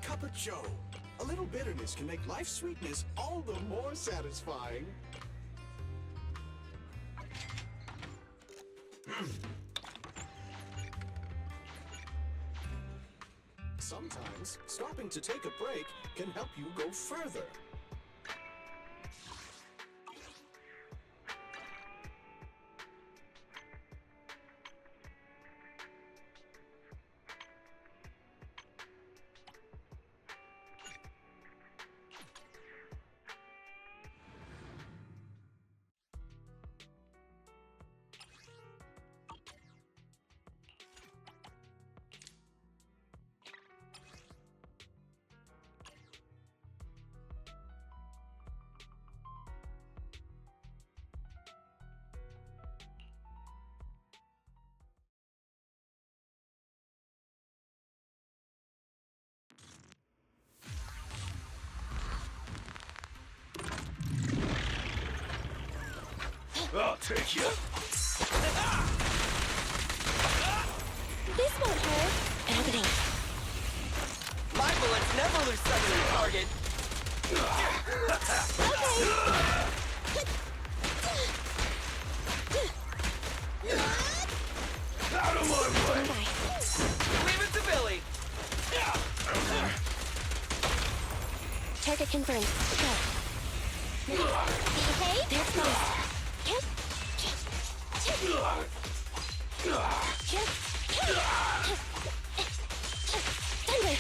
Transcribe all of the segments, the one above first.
cup of joe. A little bitterness can make life's sweetness all the more satisfying. Sometimes, stopping to take a break can help you go further. I'll take you. This won't hurt. Opening. My bullets never lose sight of their target. Out of my way. Leave it to Billy. Target confirmed. Go. Behave. They're close. Thunder.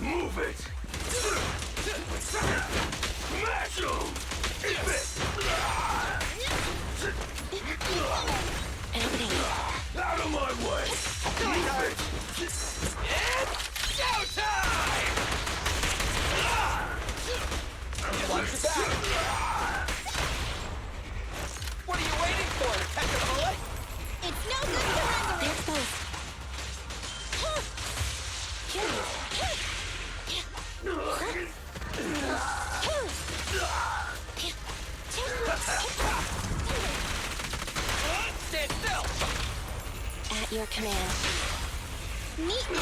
Move it. Smash 'em. Opening. Out of my way. Move it. It's showtime! Watch your back. What are you waiting for? To catch a bullet? It's no good surrendering. They're close. Stand still! At your command. Meet me.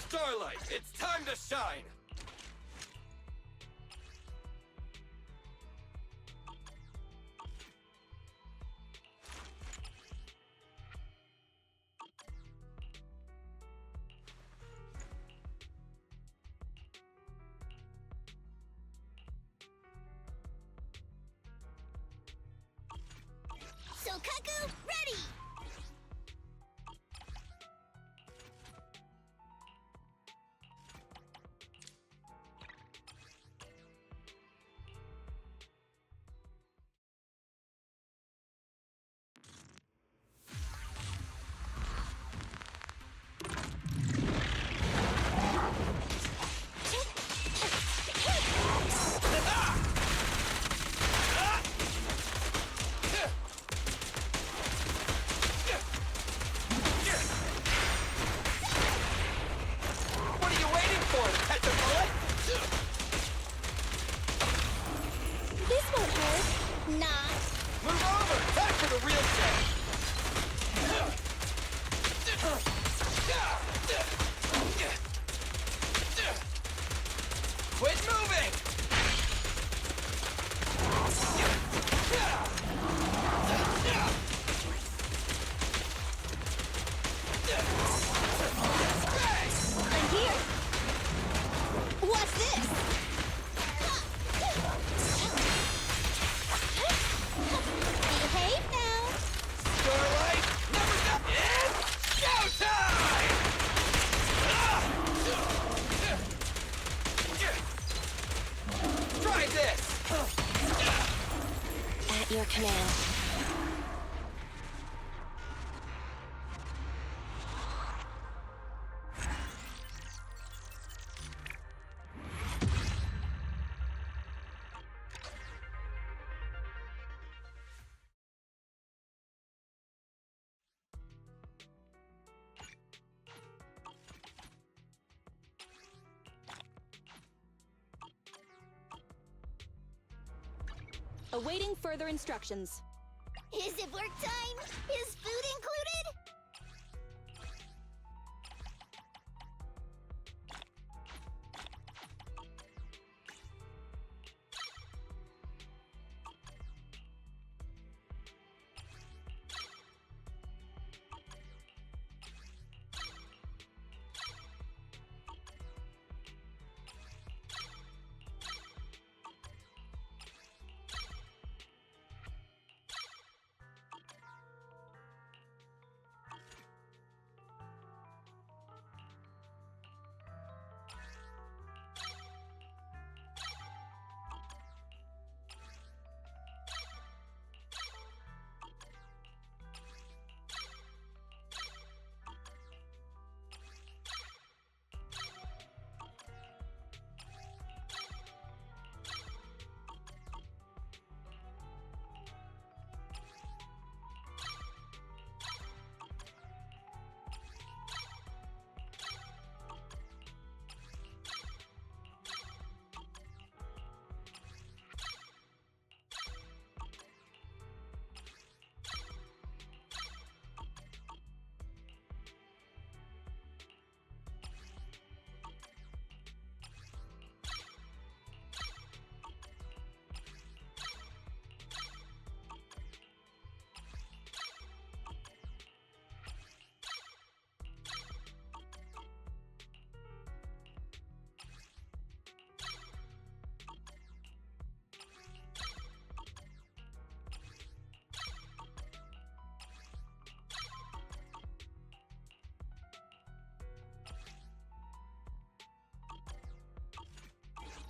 Starlight, it's time to shine! Sokaku, ready! Not. Move over! Time for the real test! Quit moving! I'm here. What's this? Behave now. Starlight, never stop! It's showtime! Try this! At your command. Awaiting further instructions. Is it work time? Is food included?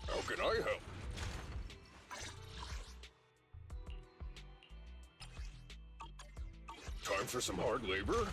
How can I help? Time for some hard labor?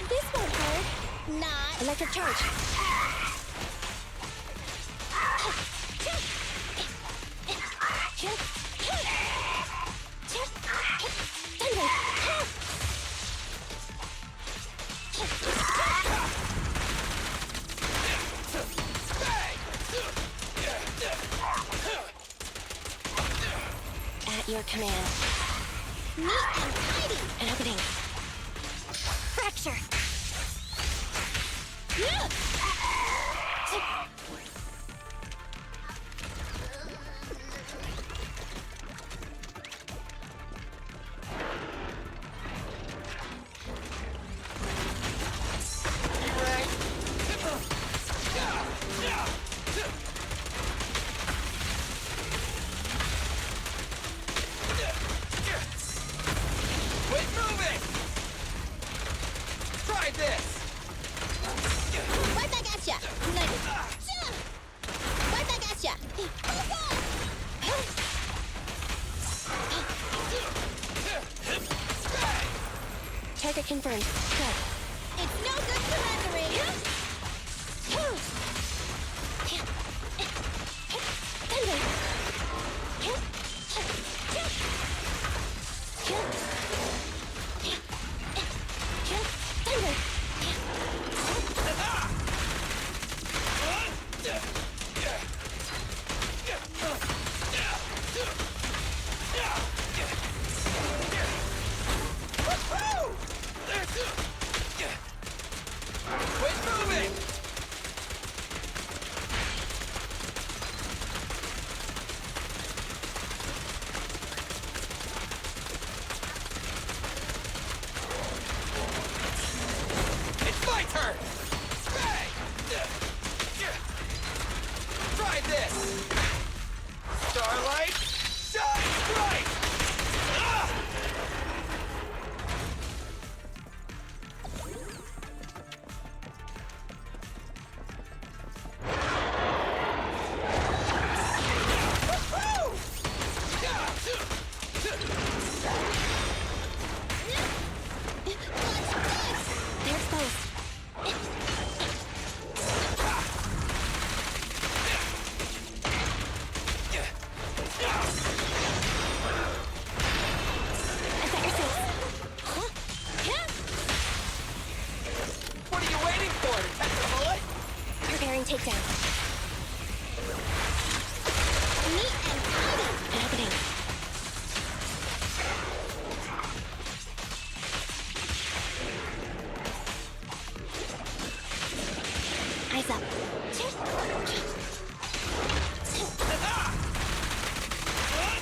This won't hurt. Not. Electric charge. At your command. Neat and tidy. An opening. Fracture. Quit moving! Try this! Right back at ya. Right back at ya. Target confirmed. Go. It's no good surrendering. Quit moving! It's my turn! Try this! Starlight, shine bright! They're exposed. I've got your six. What are you waiting for? To catch a bullet? Preparing takedown. Neat and tidy. An opening. Eyes up.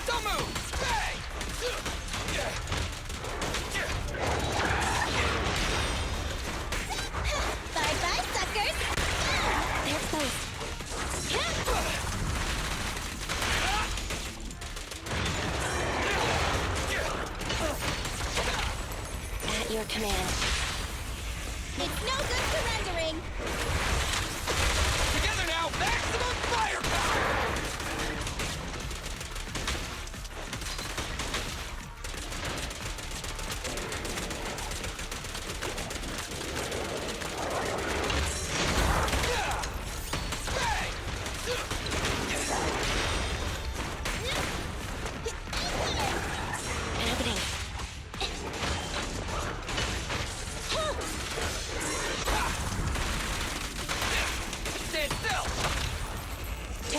Don't move! Bang! Bye-bye, suckers. They're exposed. At your command. It's no good surrendering.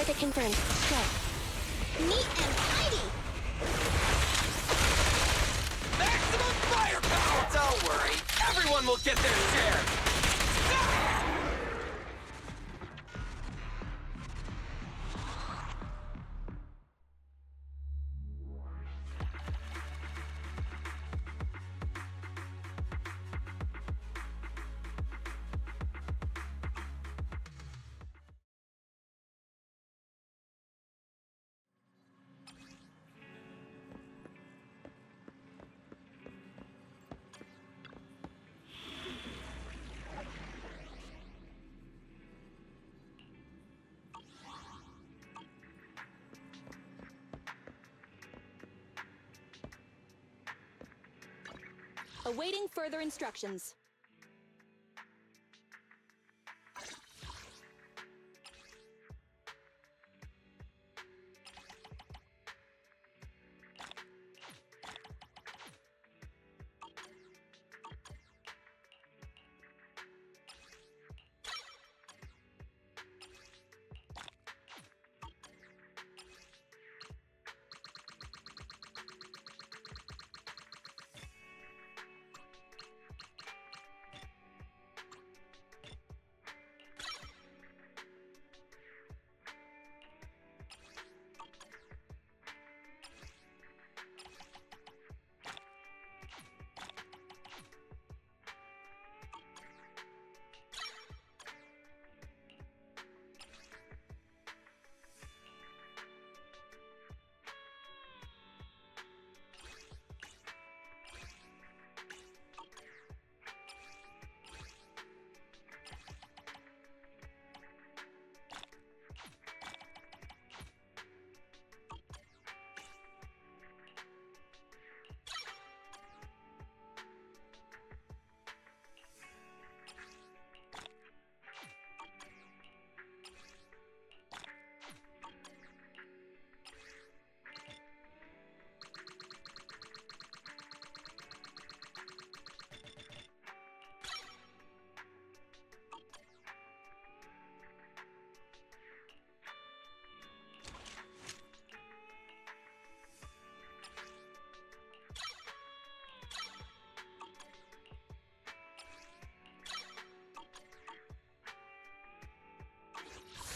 Target confirmed. Go. Neat and tidy. Maximum firepower! Don't worry, everyone will get their share! Awaiting further instructions.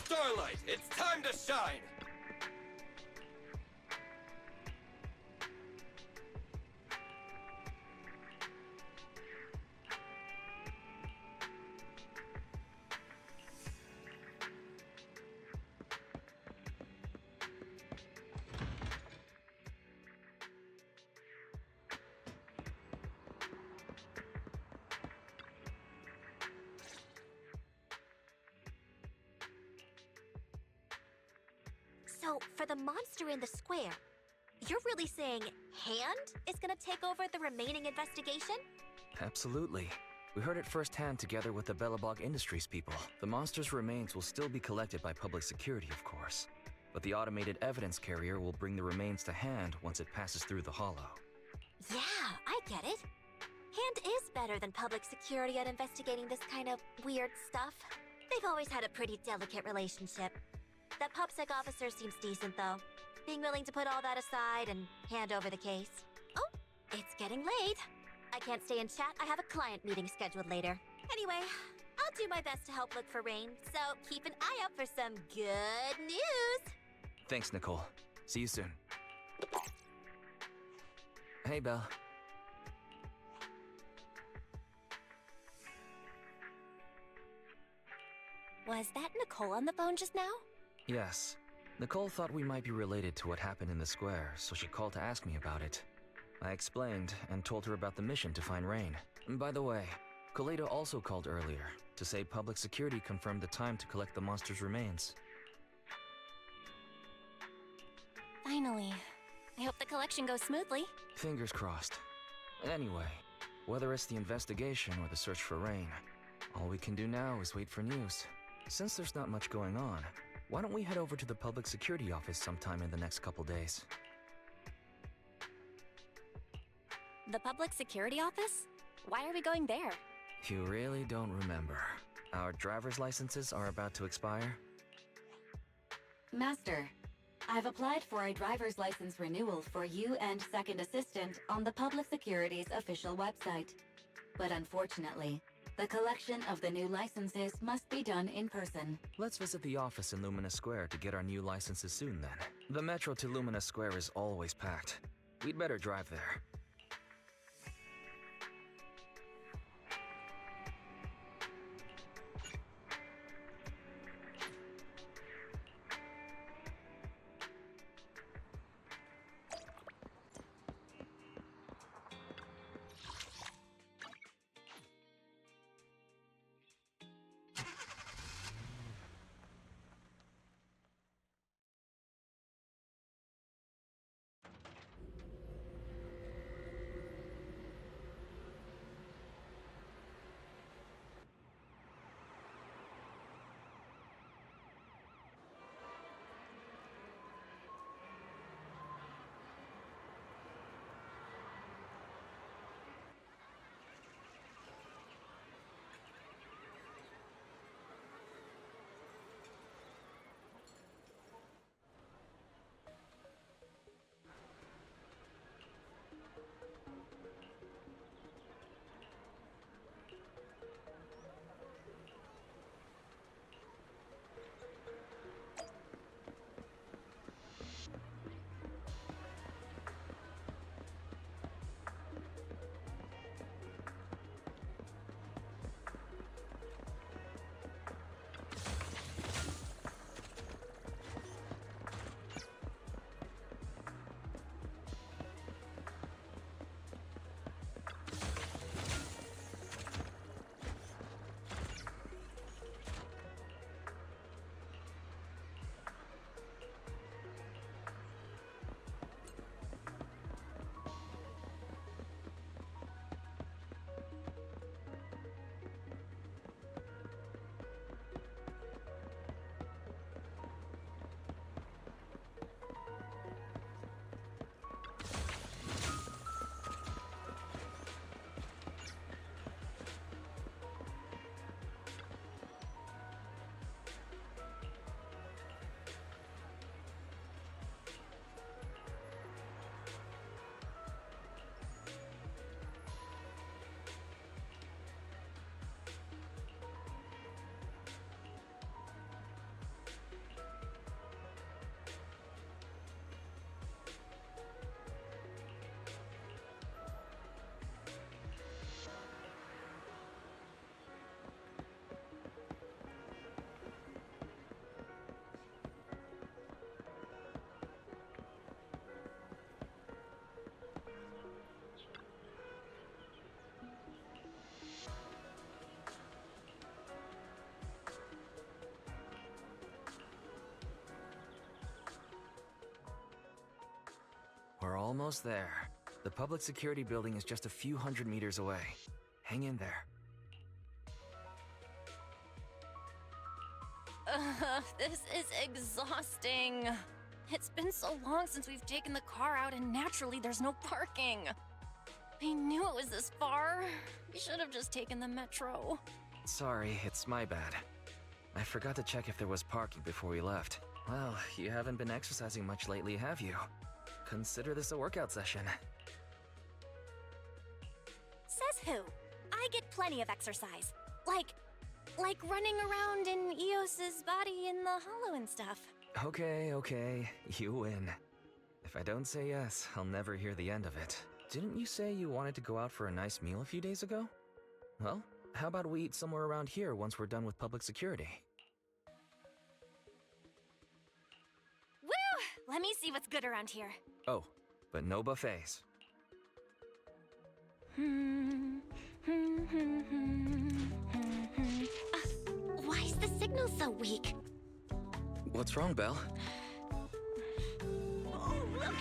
Starlight, it's time to shine! So, for the monster in the square, you're really saying Hand is gonna take over the remaining investigation? Absolutely. We heard it firsthand together with the Bellabog Industries people. The monster's remains will still be collected by public security, of course. But the automated evidence carrier will bring the remains to Hand once it passes through the hollow. Yeah, I get it. Hand is better than public security at investigating this kind of weird stuff. They've always had a pretty delicate relationship. That PubSec officer seems decent, though. Being willing to put all that aside and hand over the case. Oh, it's getting late. I can't stay in chat. I have a client meeting scheduled later. Anyway, I'll do my best to help look for Rain, so keep an eye out for some good news. Thanks, Nicole. See you soon. Hey, Belle. Was that Nicole on the phone just now? Yes. Nicole thought we might be related to what happened in the square, so she called to ask me about it. I explained and told her about the mission to find Rain. And by the way, Koledo also called earlier to say public security confirmed the time to collect the monster's remains. Finally. I hope the collection goes smoothly. Fingers crossed. Anyway, whether it's the investigation or the search for Rain, all we can do now is wait for news. Since there's not much going on, why don't we head over to the public security office sometime in the next couple days? The public security office? Why are we going there? You really don't remember. Our driver's licenses are about to expire. Master, I've applied for a driver's license renewal for you and second assistant on the Public Security's official website. But unfortunately, the collection of the new licenses must be done in person. Let's visit the office in Lumina Square to get our new licenses soon then. The metro to Lumina Square is always packed. We'd better drive there. We're almost there. The public security building is just a few hundred meters away. Hang in there. This is exhausting. It's been so long since we've taken the car out, and naturally there's no parking. I knew it was this far. We should have just taken the metro. Sorry, it's my bad. I forgot to check if there was parking before we left. Well, you haven't been exercising much lately, have you? Consider this a workout session. Says who? I get plenty of exercise. Like running around in Eos's body in the hollow and stuff. Okay, you win. If I don't say yes, I'll never hear the end of it. Didn't you say you wanted to go out for a nice meal a few days ago? Well, how about we eat somewhere around here once we're done with public security? Woo! Let me see what's good around here. Oh, but no buffets. Why is the signal so weak? What's wrong, Belle? Oh, look out!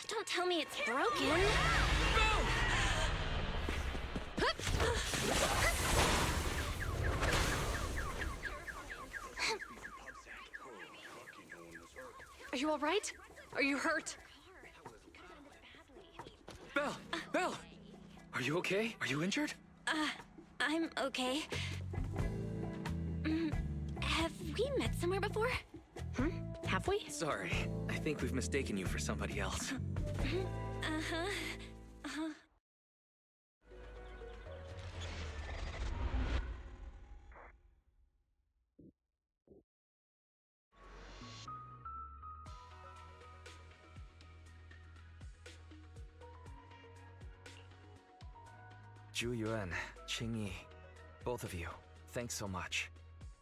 Don't tell me it's broken. Are you all right? Are you hurt? Belle! Are you okay? Are you injured? I'm okay. Have we met somewhere before? Have we? Sorry, I think we've mistaken you for somebody else. Zhu Yuan, Qing Yi, both of you, thanks so much.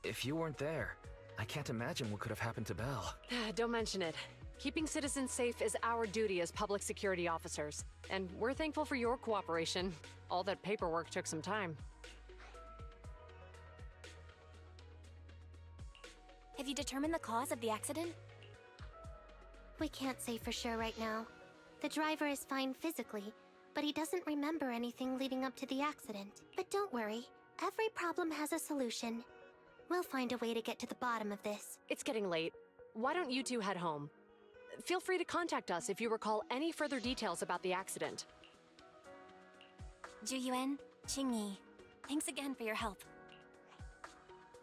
If you weren't there, I can't imagine what could have happened to Belle. Don't mention it. Keeping citizens safe is our duty as public security officers, and we're thankful for your cooperation. All that paperwork took some time. Have you determined the cause of the accident? We can't say for sure right now. The driver is fine physically, but he doesn't remember anything leading up to the accident. But don't worry, every problem has a solution. We'll find a way to get to the bottom of this. It's getting late. Why don't you two head home? Feel free to contact us if you recall any further details about the accident. Zhu Yuan, Qing Yi, thanks again for your help.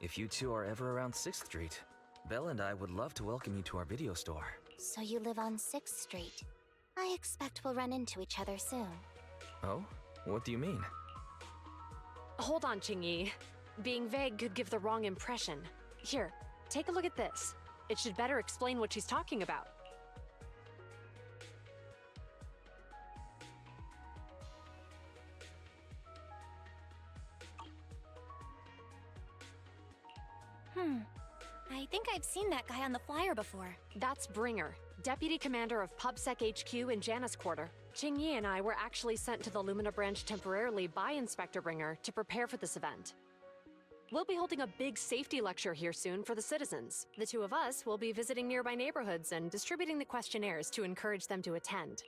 If you two are ever around 6th Street, Belle and I would love to welcome you to our video store. So you live on 6th Street. I expect we'll run into each other soon. Oh? What do you mean? Hold on, Qing Yi. Being vague could give the wrong impression. Here, take a look at this. It should better explain what she's talking about. I think I've seen that guy on the flyer before. That's Bringer, Deputy Commander of PubSec HQ in Janus Quarter. Qing Yi and I were actually sent to the Lumina branch temporarily by Inspector Bringer to prepare for this event. We'll be holding a big safety lecture here soon for the citizens. The two of us will be visiting nearby neighborhoods and distributing the questionnaires to encourage them to attend.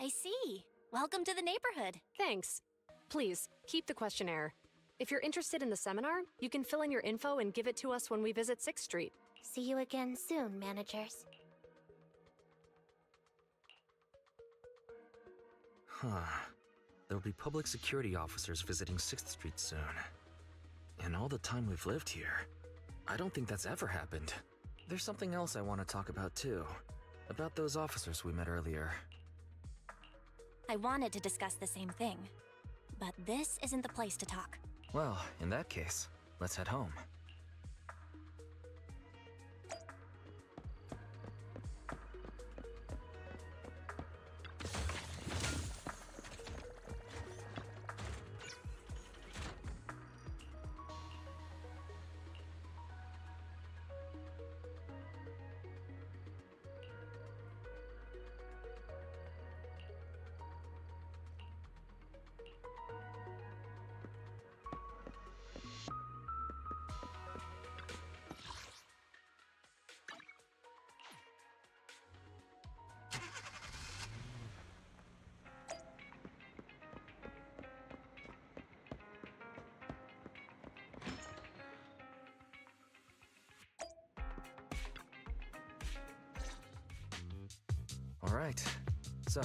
I see. Welcome to the neighborhood. Thanks. Please, keep the questionnaire. If you're interested in the seminar, you can fill in your info and give it to us when we visit 6th Street. See you again soon, managers. There'll be public security officers visiting 6th Street soon. In all the time we've lived here, I don't think that's ever happened. There's something else I want to talk about too. About those officers we met earlier. I wanted to discuss the same thing, but this isn't the place to talk. Well, in that case, let's head home. Alright, so,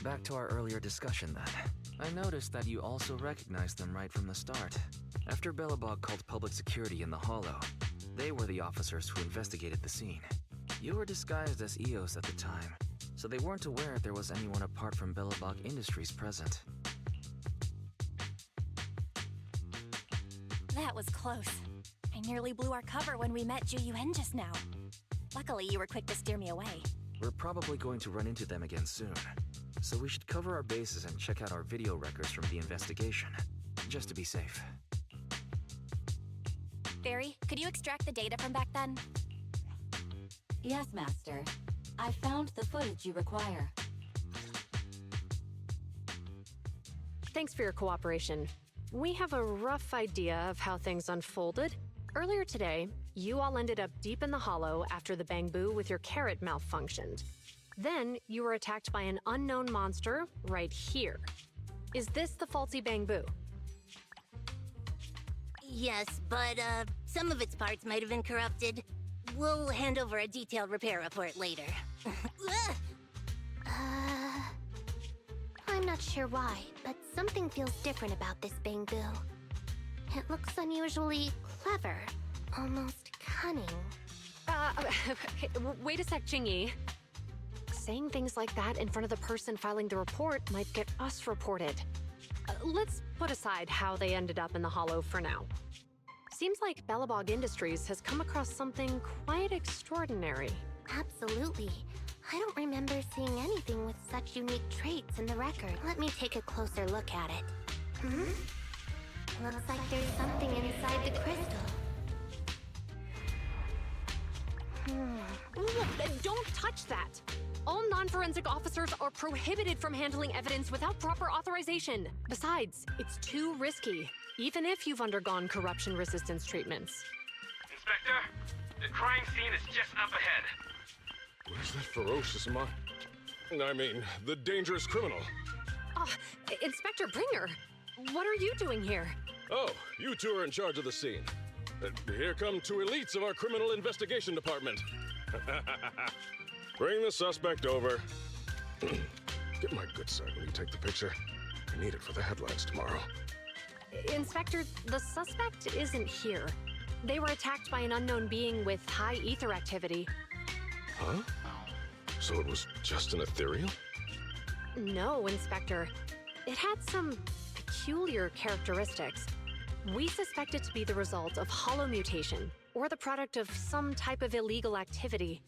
back to our earlier discussion then. I noticed that you also recognized them right from the start. After Belobog called public security in the Hollow, they were the officers who investigated the scene. You were disguised as EOS at the time, so they weren't aware there was anyone apart from Belobog Industries present. That was close. I nearly blew our cover when we met Zhu Yuan just now. Luckily, you were quick to steer me away. We're probably going to run into them again soon, so we should cover our bases and check out our video records from the investigation, just to be safe. Barry, could you extract the data from back then? Yes, Master. I found the footage you require. Thanks for your cooperation. We have a rough idea of how things unfolded. Earlier today, you all ended up deep in the Hollow after the Bangbu with your carrot malfunctioned. Then, you were attacked by an unknown monster right here. Is this the faulty Bangbu? Yes, but some of its parts might have been corrupted. We'll hand over a detailed repair report later. I'm not sure why, but something feels different about this Bangbu. It looks unusually clever, almost cunning. Wait a sec, Jingyi. Saying things like that in front of the person filing the report might get us reported. Let's put aside how they ended up in the Hollow for now. Seems like Bellabog Industries has come across something quite extraordinary. Absolutely. I don't remember seeing anything with such unique traits in the record. Let me take a closer look at it. Looks like there's something inside the crystal. Don't touch that! All non-forensic officers are prohibited from handling evidence without proper authorization. Besides, it's too risky, even if you've undergone corruption resistance treatments. Inspector, the crime scene is just up ahead. Where's that ferocious the dangerous criminal? Inspector Bringer, what are you doing here? Oh, you two are in charge of the scene. Here come two elites of our criminal investigation department. Bring the suspect over. Get my good side when you take the picture. I need it for the headlines tomorrow. Inspector, the suspect isn't here. They were attacked by an unknown being with high ether activity. Huh? So it was just an ethereal? No, Inspector. It had some peculiar characteristics. We suspect it to be the result of hollow mutation, or the product of some type of illegal activity.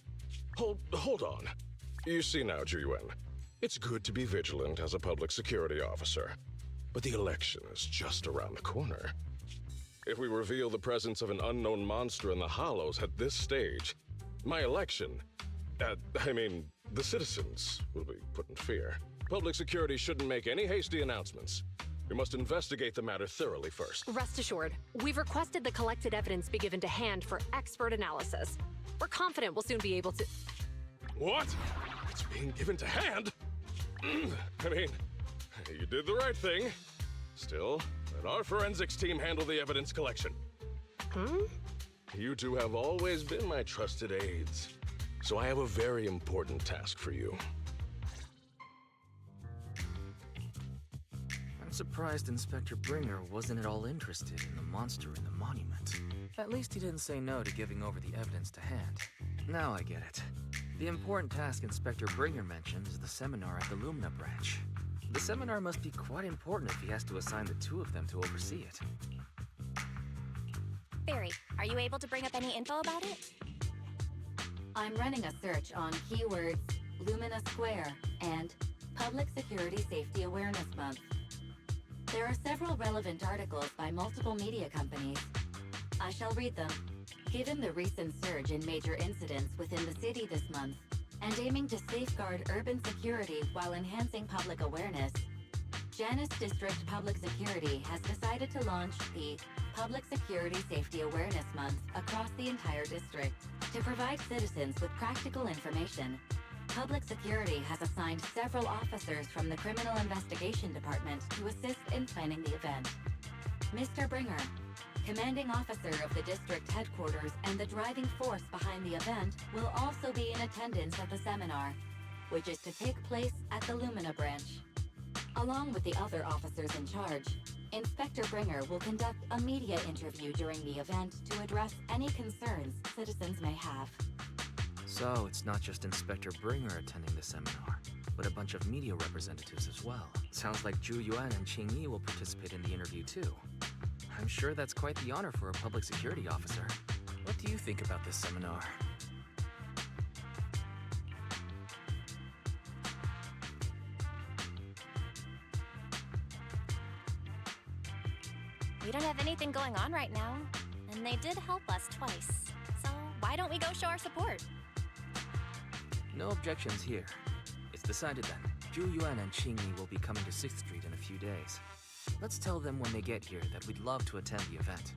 Hold on. You see now, Juyuan, it's good to be vigilant as a public security officer, but the election is just around the corner. If we reveal the presence of an unknown monster in the Hollows at this stage, my election, the citizens will be put in fear. Public security shouldn't make any hasty announcements. We must investigate the matter thoroughly first. Rest assured, we've requested the collected evidence be given to hand for expert analysis. We're confident we'll soon be able to... What? It's being given to hand? You did the right thing. Still, let our forensics team handle the evidence collection. You two have always been my trusted aides, so I have a very important task for you. I'm surprised Inspector Bringer wasn't at all interested in the monster in the monument. At least he didn't say no to giving over the evidence to hand. Now I get it. The important task Inspector Bringer mentioned is the seminar at the Lumina branch. The seminar must be quite important if he has to assign the two of them to oversee it. Barry, are you able to bring up any info about it? I'm running a search on keywords Lumina Square and Public Security Safety Awareness Month. There are several relevant articles by multiple media companies. I shall read them. Given the recent surge in major incidents within the city this month, and aiming to safeguard urban security while enhancing public awareness, Janus District Public Security has decided to launch the Public Security Safety Awareness Month across the entire district. To provide citizens with practical information, Public Security has assigned several officers from the Criminal Investigation Department to assist in planning the event. Mr. Bringer, commanding officer of the district headquarters and the driving force behind the event, will also be in attendance at the seminar, which is to take place at the Lumina branch. Along with the other officers in charge, Inspector Bringer will conduct a media interview during the event to address any concerns citizens may have. So it's not just Inspector Bringer attending the seminar, but a bunch of media representatives as well. Sounds like Zhu Yuan and Qing Yi will participate in the interview too. I'm sure that's quite the honor for a public security officer. What do you think about this seminar? We don't have anything going on right now, and they did help us twice. So why don't we go show our support? No objections here. It's decided then. Zhu Yuan and Qing Yi will be coming to 6th Street in a few days. Let's tell them when they get here that we'd love to attend the event.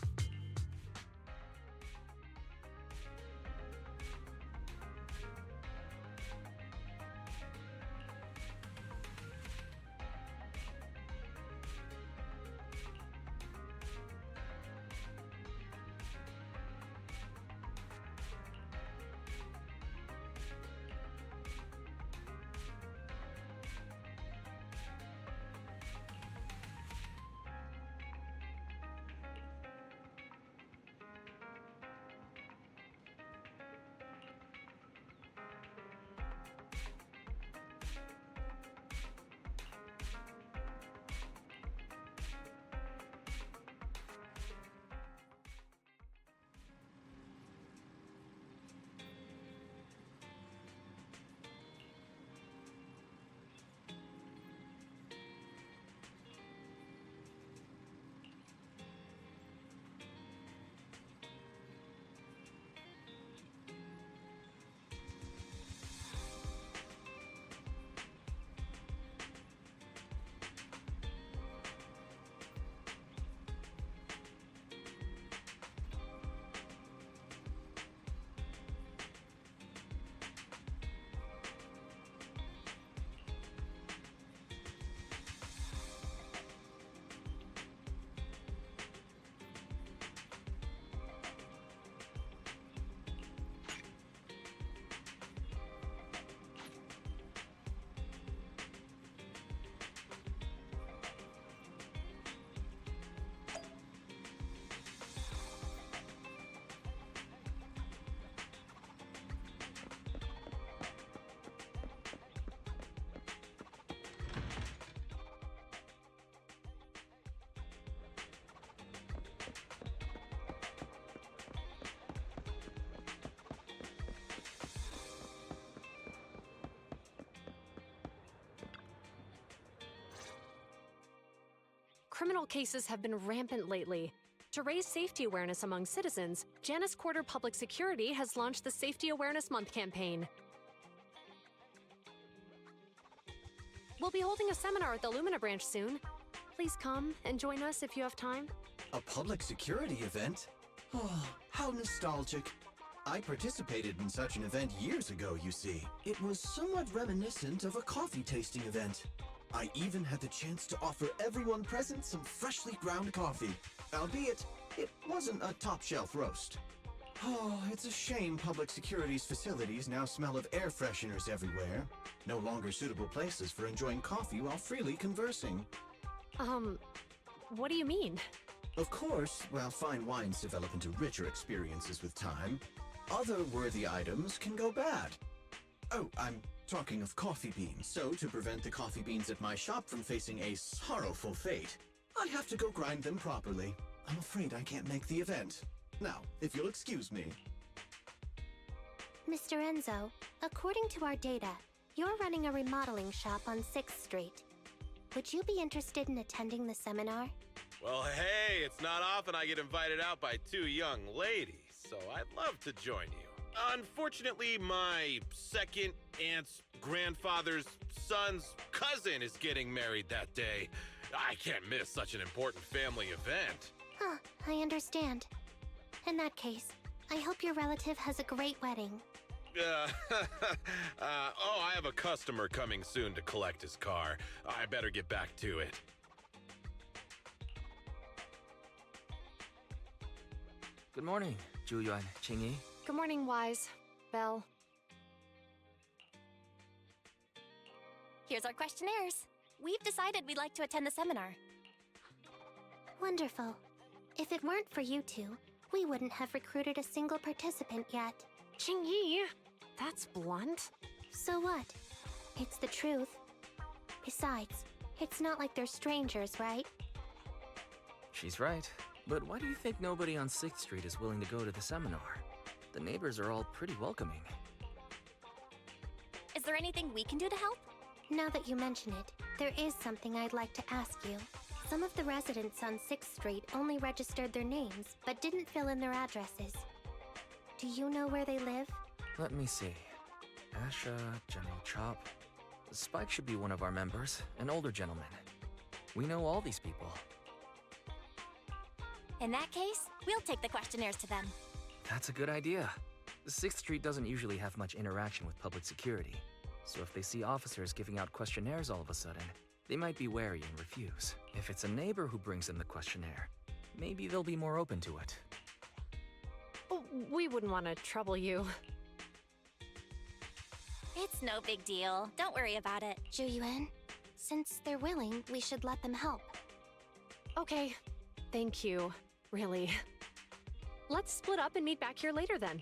Criminal cases have been rampant lately. To raise safety awareness among citizens, Janus Quarter Public Security has launched the Safety Awareness Month campaign. We'll be holding a seminar at the Lumina branch soon. Please come and join us if you have time. A public security event? Oh, how nostalgic. I participated in such an event years ago, you see. It was somewhat reminiscent of a coffee tasting event. I even had the chance to offer everyone present some freshly ground coffee. Albeit, it wasn't a top-shelf roast. Oh, it's a shame public security's facilities now smell of air fresheners everywhere. No longer suitable places for enjoying coffee while freely conversing. What do you mean? Of course, while fine wines develop into richer experiences with time, other worthy items can go bad. Oh, I'm talking of coffee beans, so to prevent the coffee beans at my shop from facing a sorrowful fate, I have to go grind them properly. I'm afraid I can't make the event. Now, if you'll excuse me. Mr. Enzo, according to our data, you're running a remodeling shop on 6th Street. Would you be interested in attending the seminar? Well, hey, it's not often I get invited out by two young ladies, so I'd love to join you. Unfortunately, my second aunt's grandfather's son's cousin is getting married that day. I can't miss such an important family event. Huh, I understand. In that case, I hope your relative has a great wedding. I have a customer coming soon to collect his car. I better get back to it. Good morning, Zhuyuan, Qingyi. Good morning, Wise. Belle. Here's our questionnaires. We've decided we'd like to attend the seminar. Wonderful. If it weren't for you two, we wouldn't have recruited a single participant yet. Qingyi, that's blunt. So what? It's the truth. Besides, it's not like they're strangers, right? She's right. But why do you think nobody on 6th Street is willing to go to the seminar? The neighbors are all pretty welcoming. Is there anything we can do to help? Now that you mention it, there is something I'd like to ask you. Some of the residents on 6th Street only registered their names, but didn't fill in their addresses. Do you know where they live? Let me see. Asha, General Chop. Spike should be one of our members, an older gentleman. We know all these people. In that case, we'll take the questionnaires to them. That's a good idea. 6th Street doesn't usually have much interaction with public security, so if they see officers giving out questionnaires all of a sudden, they might be wary and refuse. If it's a neighbor who brings in the questionnaire, maybe they'll be more open to it. We wouldn't want to trouble you. It's no big deal. Don't worry about it. Zhuyuan, since they're willing, we should let them help. Okay, thank you. Really. Let's split up and meet back here later then.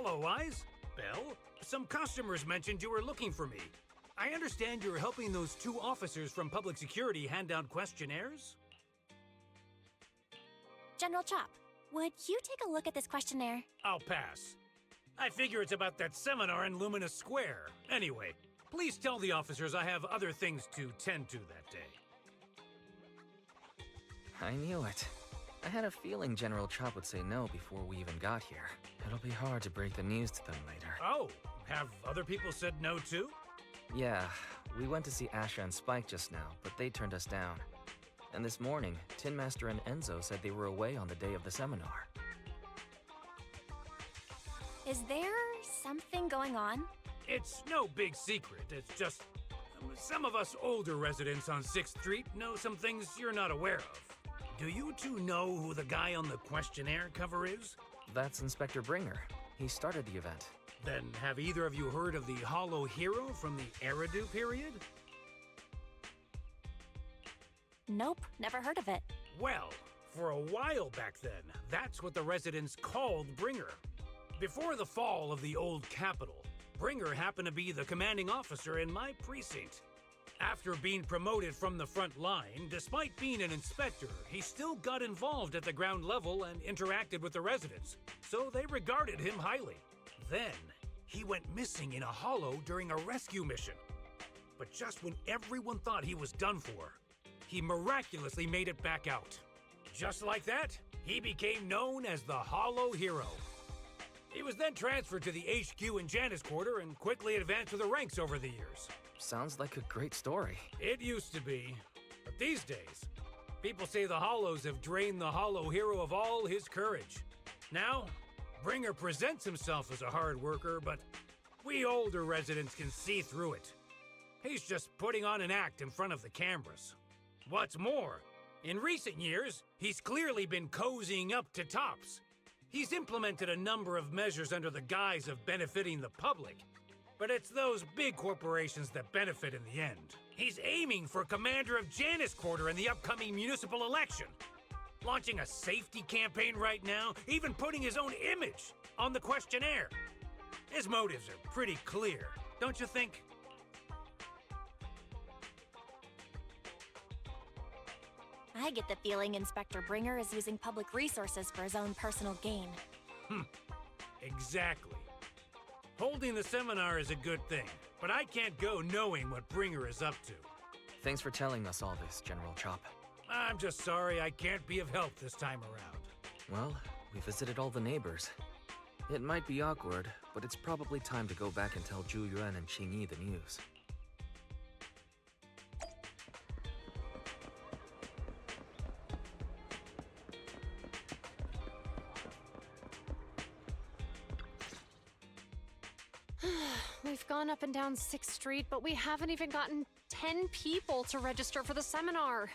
Hello, Wise. Belle, some customers mentioned you were looking for me. I understand you're helping those two officers from public security hand out questionnaires? General Chop, would you take a look at this questionnaire? I'll pass. I figure it's about that seminar in Lumina Square. Anyway, please tell the officers I have other things to tend to that day. I knew it. I had a feeling General Chop would say no before we even got here. It'll be hard to break the news to them later. Oh, have other people said no too? Yeah, we went to see Asha and Spike just now, but they turned us down. And this morning, Tin Master and Enzo said they were away on the day of the seminar. Is there something going on? It's no big secret. It's just some of us older residents on 6th Street know some things you're not aware of. Do you two know who the guy on the questionnaire cover is? That's Inspector Bringer. He started the event. Then have either of you heard of the Hollow Hero from the Eridu period? Nope, never heard of it. Well, for a while back then, that's what the residents called Bringer. Before the fall of the old capital, Bringer happened to be the commanding officer in my precinct. After being promoted from the front line, despite being an inspector, he still got involved at the ground level and interacted with the residents, so they regarded him highly. Then, he went missing in a hollow during a rescue mission. But just when everyone thought he was done for, he miraculously made it back out. Just like that, he became known as the Hollow Hero. He was then transferred to the HQ in Janus Quarter and quickly advanced through the ranks over the years. Sounds like a great story. It used to be, but these days, people say the Hollows have drained the Hollow Hero of all his courage. Now, Bringer presents himself as a hard worker, but we older residents can see through it. He's just putting on an act in front of the cameras. What's more, in recent years, he's clearly been cozying up to Tops. He's implemented a number of measures under the guise of benefiting the public, but it's those big corporations that benefit in the end. He's aiming for commander of Janus Quarter in the upcoming municipal election, launching a safety campaign right now, even putting his own image on the questionnaire. His motives are pretty clear, don't you think? I get the feeling Inspector Bringer is using public resources for his own personal gain. Exactly. Holding the seminar is a good thing, but I can't go knowing what Bringer is up to. Thanks for telling us all this, General Chop. I'm just sorry I can't be of help this time around. Well, we visited all the neighbors. It might be awkward, but it's probably time to go back and tell Zhu Yuan and Qingyi the news. We've gone up and down 6th Street, but we haven't even gotten 10 people to register for the seminar.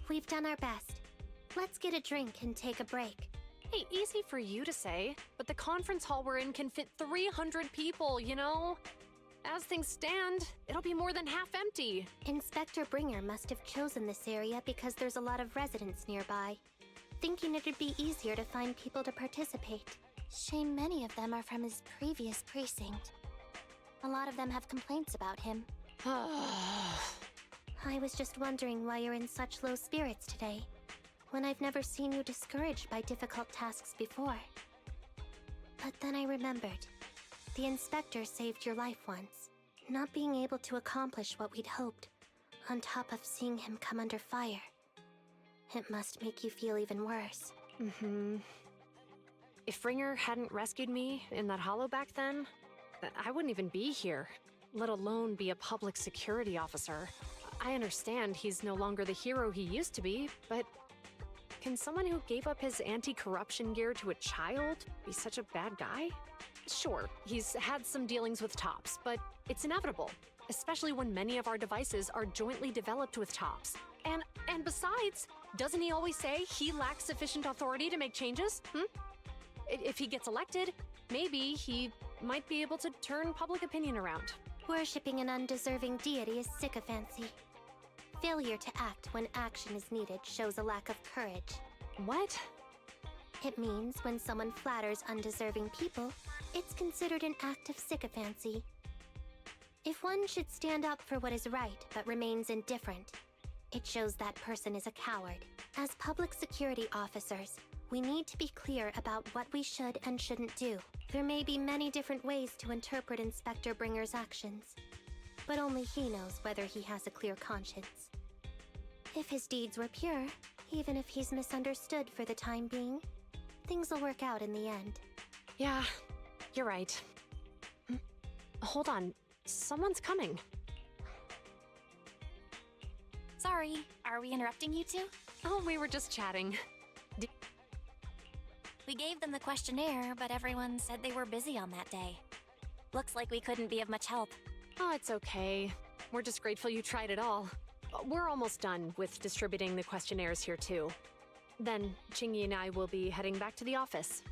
We've done our best. Let's get a drink and take a break. Hey, easy for you to say, but the conference hall we're in can fit 300 people, you know? As things stand, it'll be more than half empty. Inspector Bringer must have chosen this area because there's a lot of residents nearby, thinking it'd be easier to find people to participate. Shame many of them are from his previous precinct. A lot of them have complaints about him. I was just wondering why you're in such low spirits today, when I've never seen you discouraged by difficult tasks before. But then I remembered. The inspector saved your life once. Not being able to accomplish what we'd hoped, on top of seeing him come under fire. It must make you feel even worse. If Bringer hadn't rescued me in that hollow back then, I wouldn't even be here, let alone be a public security officer. I understand he's no longer the hero he used to be, but can someone who gave up his anti-corruption gear to a child be such a bad guy? Sure, he's had some dealings with Tops, but it's inevitable, especially when many of our devices are jointly developed with Tops. And besides, doesn't he always say he lacks sufficient authority to make changes? If he gets elected, maybe he might be able to turn public opinion around. Worshipping an undeserving deity is sycophancy. Failure to act when action is needed shows a lack of courage. What? It means when someone flatters undeserving people, it's considered an act of sycophancy. If one should stand up for what is right but remains indifferent, it shows that person is a coward. As public security officers, we need to be clear about what we should and shouldn't do. There may be many different ways to interpret Inspector Bringer's actions, but only he knows whether he has a clear conscience. If his deeds were pure, even if he's misunderstood for the time being, things will work out in the end. Yeah, you're right. Hold on, someone's coming. Sorry, are we interrupting you two? Oh, we were just chatting. We gave them the questionnaire, but everyone said they were busy on that day. Looks like we couldn't be of much help. Oh, it's okay. We're just grateful you tried it all. We're almost done with distributing the questionnaires here too. Then, Chingy and I will be heading back to the office.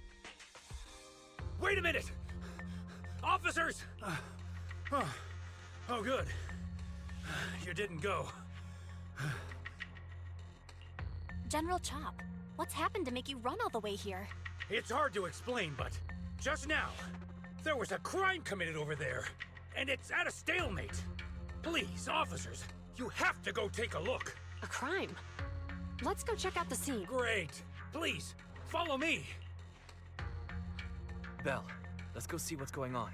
Wait a minute! Officers! Oh, good. You didn't go. General Chop, what's happened to make you run all the way here? It's hard to explain, but just now, there was a crime committed over there, and it's at a stalemate. Please, officers, you have to go take a look. A crime? Let's go check out the scene. Great. Please, follow me. Belle, let's go see what's going on.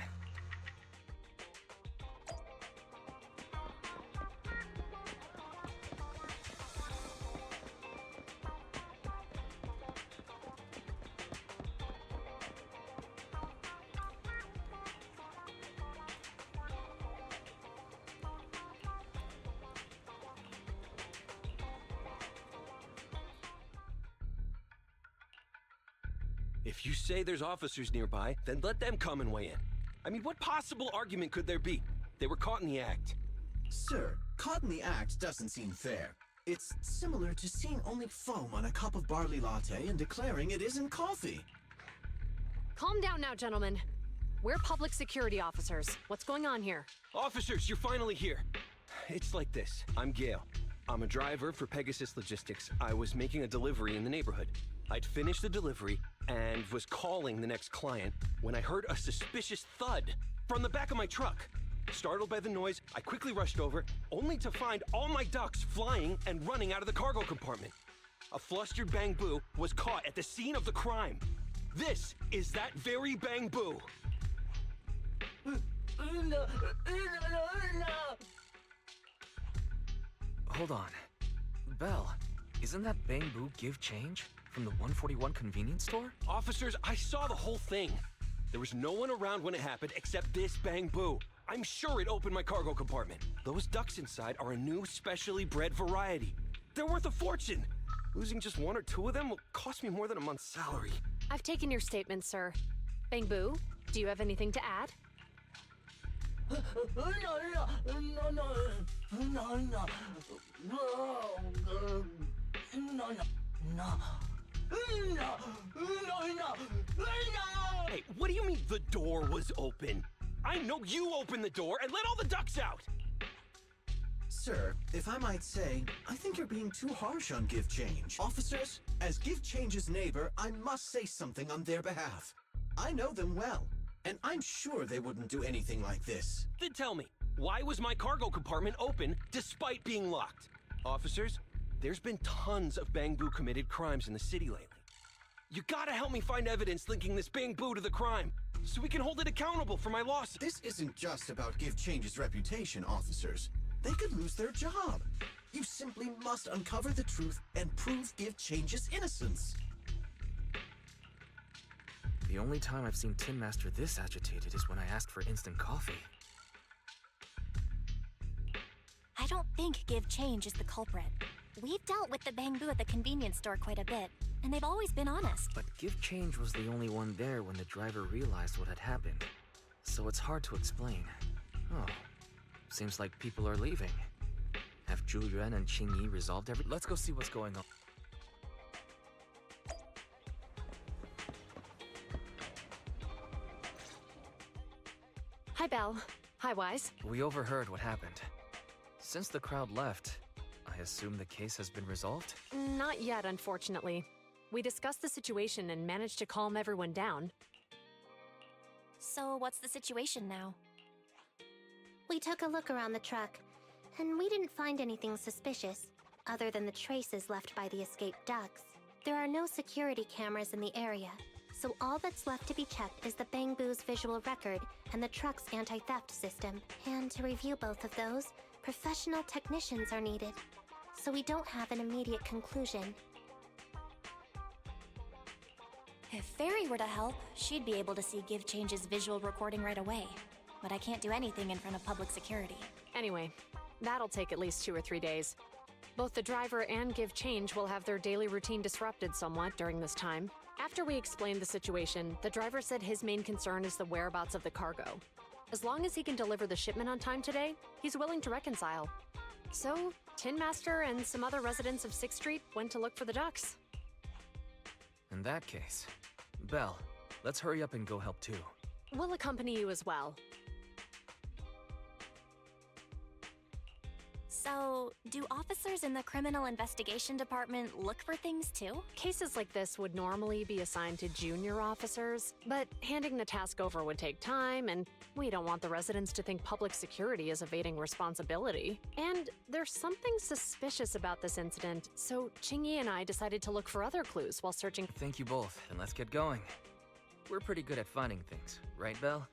If you say there's officers nearby, then let them come and weigh in. I mean, what possible argument could there be? They were caught in the act. Sir, caught in the act doesn't seem fair. It's similar to seeing only foam on a cup of barley latte and declaring it isn't coffee. Calm down now, gentlemen. We're public security officers. What's going on here? Officers, you're finally here. It's like this. I'm Gale. I'm a driver for Pegasus Logistics. I was making a delivery in the neighborhood. I'd finished the delivery and was calling the next client when I heard a suspicious thud from the back of my truck. Startled by the noise, I quickly rushed over, only to find all my ducks flying and running out of the cargo compartment. A flustered Bang Boo was caught at the scene of the crime. This is that very Bang Boo. Hold on. Belle, isn't that Bang Boo give change from the 141 convenience store? Officers, I saw the whole thing. There was no one around when it happened except this Bang Boo. I'm sure it opened my cargo compartment. Those ducks inside are a new specially bred variety. They're worth a fortune. Losing just one or two of them will cost me more than a month's salary. I've taken your statement, sir. Bang Boo, do you have anything to add? Hey, what do you mean the door was open? I know you opened the door and let all the ducks out! Sir, if I might say, I think you're being too harsh on Give Change. Officers, as Give Change's neighbor, I must say something on their behalf. I know them well, and I'm sure they wouldn't do anything like this. Then tell me, why was my cargo compartment open despite being locked? Officers, there's been tons of Bang Boo committed crimes in the city lately. You gotta help me find evidence linking this Bang Boo to the crime, so we can hold it accountable for my losses. This isn't just about Give Change's reputation, officers. They could lose their job. You simply must uncover the truth and prove Give Change's innocence. The only time I've seen Tin Master this agitated is when I asked for instant coffee. I don't think Give Change is the culprit. We've dealt with the Bang Boo at the convenience store quite a bit, and they've always been honest. But Give Change was the only one there when the driver realized what had happened. So it's hard to explain. Oh, seems like people are leaving. Have Zhu Yuan and Qing Yi resolved everything? Let's go see what's going on. Hi, Belle. Hi, Wise. We overheard what happened. Since the crowd left, I assume the case has been resolved? Not yet, unfortunately. We discussed the situation and managed to calm everyone down. So, what's the situation now? We took a look around the truck, and we didn't find anything suspicious, other than the traces left by the escaped ducks. There are no security cameras in the area, so all that's left to be checked is the Bangbu's visual record and the truck's anti-theft system. And to review both of those, professional technicians are needed, so we don't have an immediate conclusion. If Fairy were to help, she'd be able to see Give Change's visual recording right away. But I can't do anything in front of public security. Anyway, that'll take at least 2 or 3 days. Both the driver and Give Change will have their daily routine disrupted somewhat during this time. After we explained the situation, the driver said his main concern is the whereabouts of the cargo. As long as he can deliver the shipment on time today, he's willing to reconcile. So, Tin Master and some other residents of 6th Street went to look for the ducks. In that case, Belle, let's hurry up and go help too. We'll accompany you as well. So, do officers in the Criminal Investigation Department look for things too? Cases like this would normally be assigned to junior officers, but handing the task over would take time, and we don't want the residents to think public security is evading responsibility. And there's something suspicious about this incident, so Qingyi and I decided to look for other clues while searching. Thank you both, and let's get going. We're pretty good at finding things, right, Belle?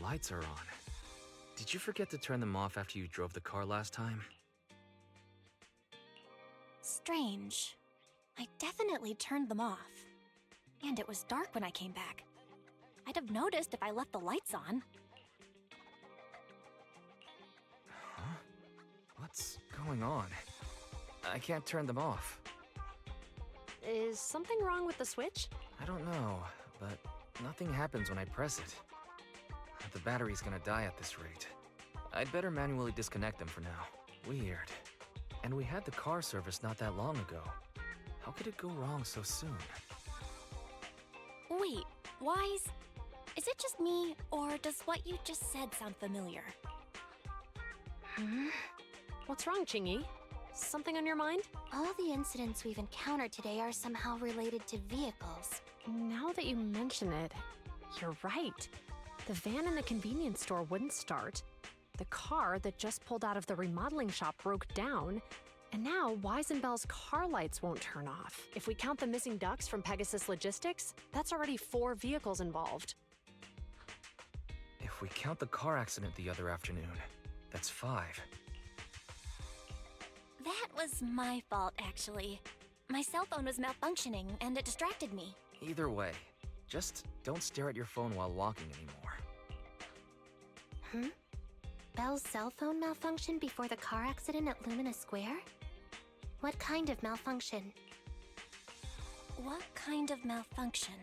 lights are on. Did you forget to turn them off after you drove the car last time? Strange. I definitely turned them off. And it was dark when I came back. I'd have noticed if I left the lights on. Huh? What's going on? I can't turn them off. Is something wrong with the switch? I don't know, but nothing happens when I press it. The battery's gonna die at this rate. I'd better manually disconnect them for now. Weird. And we had the car service not that long ago. How could it go wrong so soon? Wait, Wise? Is it just me, or does what you just said sound familiar? What's wrong, Qingyi? Something on your mind? All the incidents we've encountered today are somehow related to vehicles. Now that you mention it, you're right. The van in the convenience store wouldn't start. The car that just pulled out of the remodeling shop broke down. And now Wise and Belle's car lights won't turn off. If we count the missing ducks from Pegasus Logistics, that's already 4 vehicles involved. If we count the car accident the other afternoon, that's 5. That was my fault, actually. My cell phone was malfunctioning, and it distracted me. Either way, just don't stare at your phone while walking anymore. Belle's cell phone malfunctioned before the car accident at Lumina Square? What kind of malfunction? What kind of malfunction?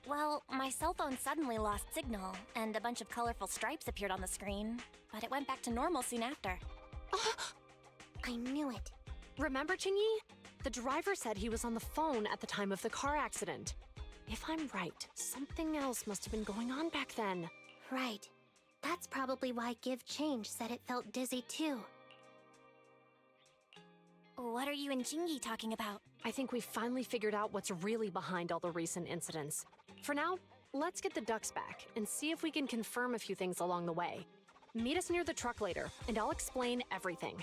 Well, my cell phone suddenly lost signal, and a bunch of colorful stripes appeared on the screen, but it went back to normal soon after. I knew it. Remember, Qingyi? The driver said he was on the phone at the time of the car accident. If I'm right, something else must have been going on back then. Right. That's probably why Give Change said it felt dizzy too. What are you and Qingyi talking about? I think we finally figured out what's really behind all the recent incidents. For now, let's get the ducks back and see if we can confirm a few things along the way. Meet us near the truck later, and I'll explain everything.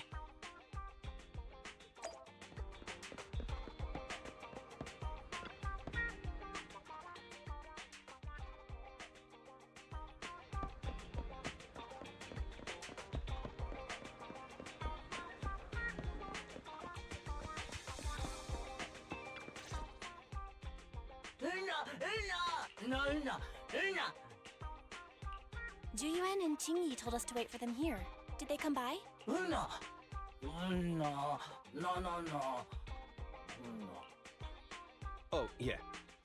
Juyuan and Qingyi told us to wait for them here. Did they come by? Oh, yeah.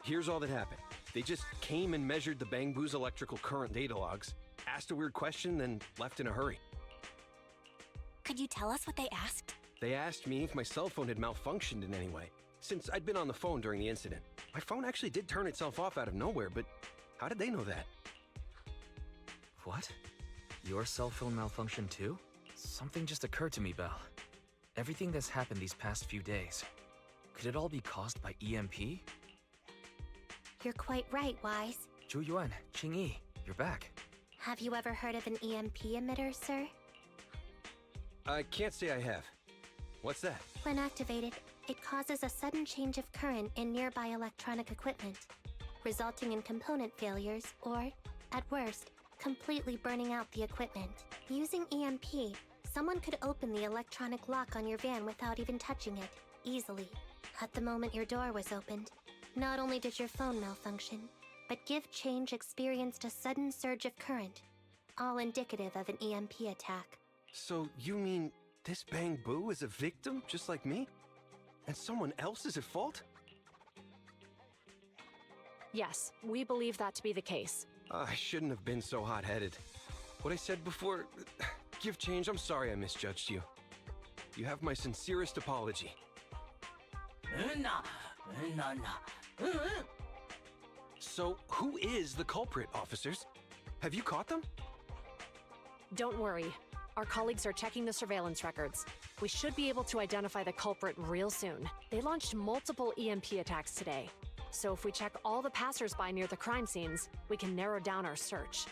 Here's all that happened. They just came and measured the Bangbu's electrical current data logs, asked a weird question, then left in a hurry. Could you tell us what they asked? They asked me if my cell phone had malfunctioned in any way, since I'd been on the phone during the incident. My phone actually did turn itself off out of nowhere, but how did they know that? What? Your cell phone malfunctioned too? Something just occurred to me, Belle. Everything that's happened these past few days, could it all be caused by EMP? You're quite right, Wise. Juyuan, Qingyi, you're back. Have you ever heard of an EMP emitter, sir? I can't say I have. What's that? When activated, it causes a sudden change of current in nearby electronic equipment, resulting in component failures or, at worst, completely burning out the equipment. Using EMP, someone could open the electronic lock on your van without even touching it, easily. At the moment your door was opened, not only did your phone malfunction, but Give Change experienced a sudden surge of current, all indicative of an EMP attack. So you mean this Bangbu is a victim just like me? And someone else is at fault? Yes, we believe that to be the case. I shouldn't have been so hot-headed. What I said before... Give Change, I'm sorry I misjudged you. You have my sincerest apology. So, who is the culprit, officers? Have you caught them? Don't worry. Our colleagues are checking the surveillance records. We should be able to identify the culprit real soon. They launched multiple EMP attacks today. So if we check all the passers-by near the crime scenes, we can narrow down our search.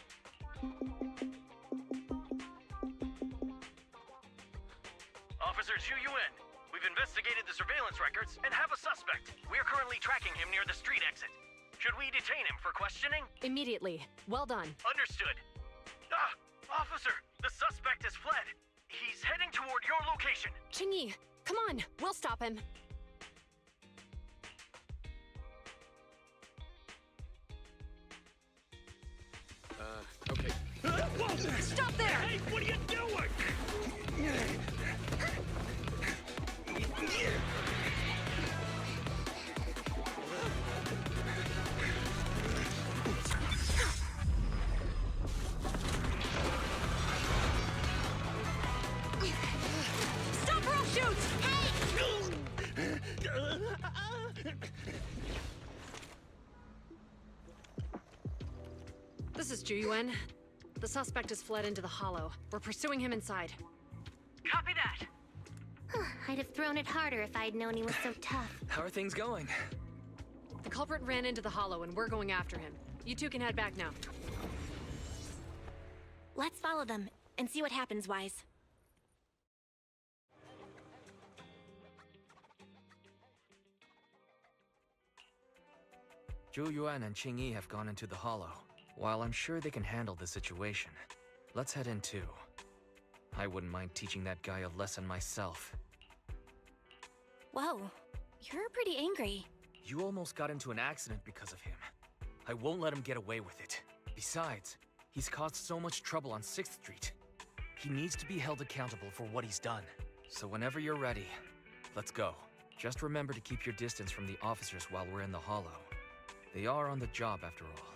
Officer Juyuan, we've investigated the surveillance records and have a suspect. We are currently tracking him near the street exit. Should we detain him for questioning? Immediately. Well done. Understood. Officer, the suspect has fled. He's heading toward your location. Qingyi, come on. We'll stop him. Okay. Stop there! Hey, what are you doing? Stop or I'll shoot! This is Juyuan. The suspect has fled into the hollow. We're pursuing him inside. Copy that. I'd have thrown it harder if I'd known he was so tough. How are things going? The culprit ran into the hollow and we're going after him. You two can head back now. Let's follow them and see what happens, Wise. Zhu Yuan and Qingyi have gone into the hollow. While I'm sure they can handle the situation, let's head in too. I wouldn't mind teaching that guy a lesson myself. Whoa, you're pretty angry. You almost got into an accident because of him. I won't let him get away with it. Besides, he's caused so much trouble on 6th Street. He needs to be held accountable for what he's done. So whenever you're ready, let's go. Just remember to keep your distance from the officers while we're in the hollow. They are on the job after all.